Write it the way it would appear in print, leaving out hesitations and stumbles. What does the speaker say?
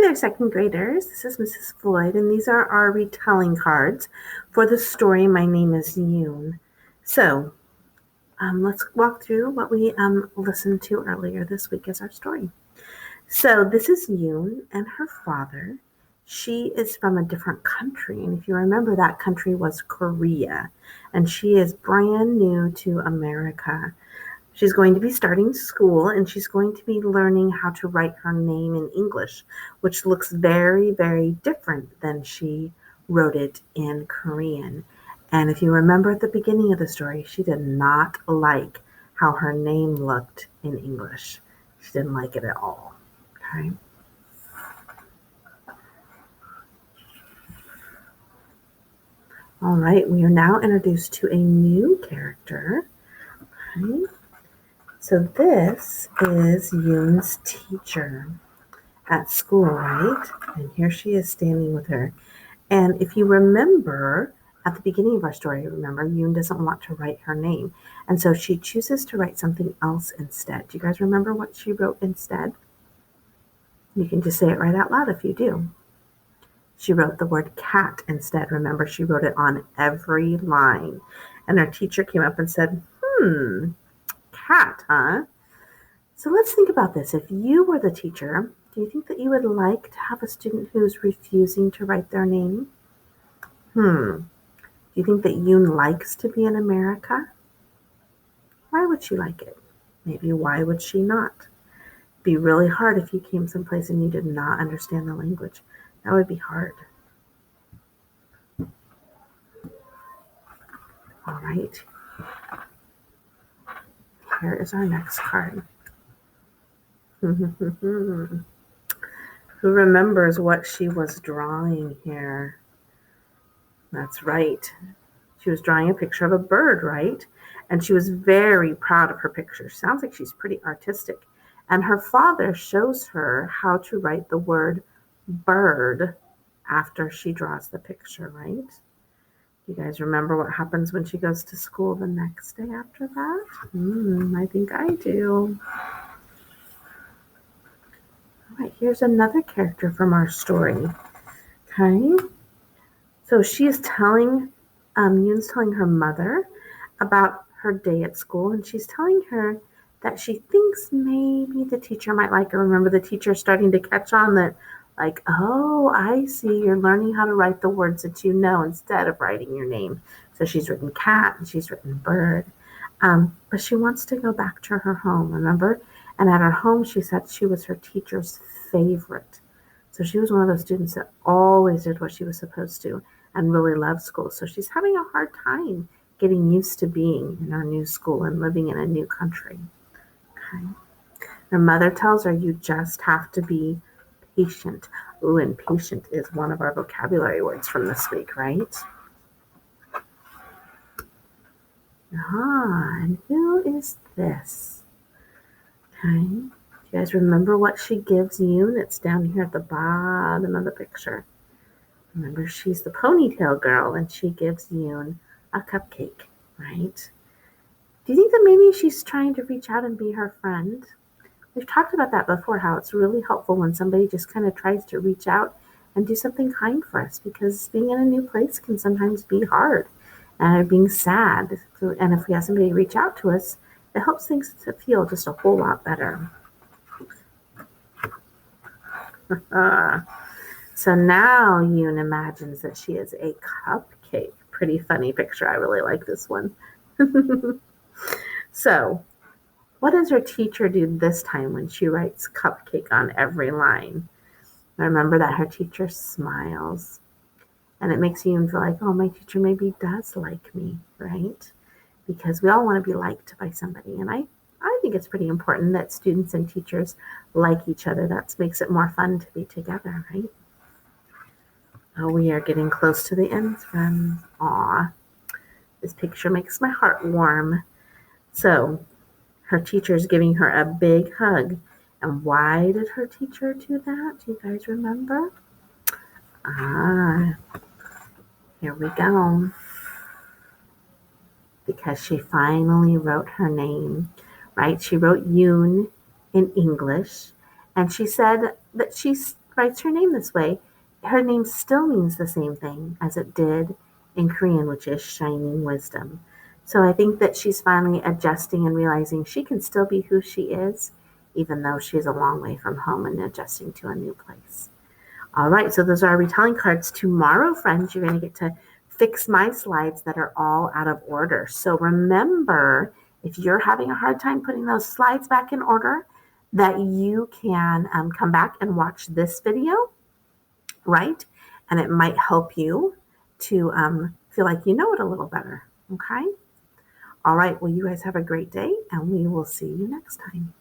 Hi there, second graders. This is Mrs. Floyd, and these are our retelling cards for the story My Name is Yoon. So, let's walk through what we listened to earlier this week as our story. So, this is Yoon and her father. She is from a different country, and if you remember, that country was Korea, and she is brand new to America. She's going to be starting school and she's going to be learning how to write her name in English, which looks very, very different than she wrote it in Korean. And if you remember at the beginning of the story, she did not like how her name looked in English. She didn't like it at all. Okay. All right, we are now introduced to a new character. Okay. So this is Yoon's teacher at school, right? And here she is standing with her. And if you remember at the beginning of our story, remember, Yoon doesn't want to write her name. And so she chooses to write something else instead. Do you guys remember what she wrote instead? You can just say it right out loud if you do. She wrote the word cat instead. Remember, she wrote it on every line. And our teacher came up and said, cat, huh? So let's think about this. If you were the teacher, do you think that you would like to have a student who's refusing to write their name? Do you think that Yoon likes to be in America? Why would she like it? Maybe why would she not? It'd be really hard if you came someplace and you did not understand the language. That would be hard. All right. Here is our next card. Who remembers what she was drawing here? That's right. She was drawing a picture of a bird, right? And she was very proud of her picture. Sounds like she's pretty artistic. And her father shows her how to write the word bird after she draws the picture, right? You guys remember what happens when she goes to school the next day after that? I think I do. All right, here's another character from our story. Okay. So she's telling, Yoon's telling her mother about her day at school, and she's telling her that she thinks maybe the teacher might like her. Remember, the teacher starting to catch on that, like, oh, I see, you're learning how to write the words that you know instead of writing your name. So she's written cat and she's written bird. But she wants to go back to her home, remember? And at her home, she said she was her teacher's favorite. So she was one of those students that always did what she was supposed to and really loved school. So she's having a hard time getting used to being in her new school and living in a new country. Okay. Her mother tells her you just have to be patient. Ooh, and patient is one of our vocabulary words from this week, right? And who is this? Okay. Do you guys remember what she gives Yoon? It's down here at the bottom of the picture. Remember, she's the ponytail girl, and she gives Yoon a cupcake, right? Do you think that maybe she's trying to reach out and be her friend? We've talked about that before, how it's really helpful when somebody just kind of tries to reach out and do something kind for us, because being in a new place can sometimes be hard and being sad. And if we have somebody reach out to us, it helps things to feel just a whole lot better. So now Yoon imagines that she is a cupcake. Pretty funny picture. I really like this one. So, what does her teacher do this time when she writes cupcake on every line? Remember that her teacher smiles. And it makes Yoon feel like, oh, my teacher maybe does like me, right? Because we all want to be liked by somebody. And I think it's pretty important that students and teachers like each other. That makes it more fun to be together, right? Oh, we are getting close to the end, friends. Aw, this picture makes my heart warm. So her teacher's giving her a big hug. And why did her teacher do that? Do you guys remember? Here we go. Because she finally wrote her name, right? She wrote Yoon in English. And she said that she's writes her name this way, her name still means the same thing as it did in Korean, which is shining wisdom. So I think that she's finally adjusting and realizing she can still be who she is, even though she's a long way from home and adjusting to a new place. All right, so those are our retelling cards. Tomorrow, friends, you're going to get to fix my slides that are all out of order. So remember, if you're having a hard time putting those slides back in order, that you can come back and watch this video, right? And it might help you to feel like you know it a little better, okay? All right, well, you guys have a great day, and we will see you next time.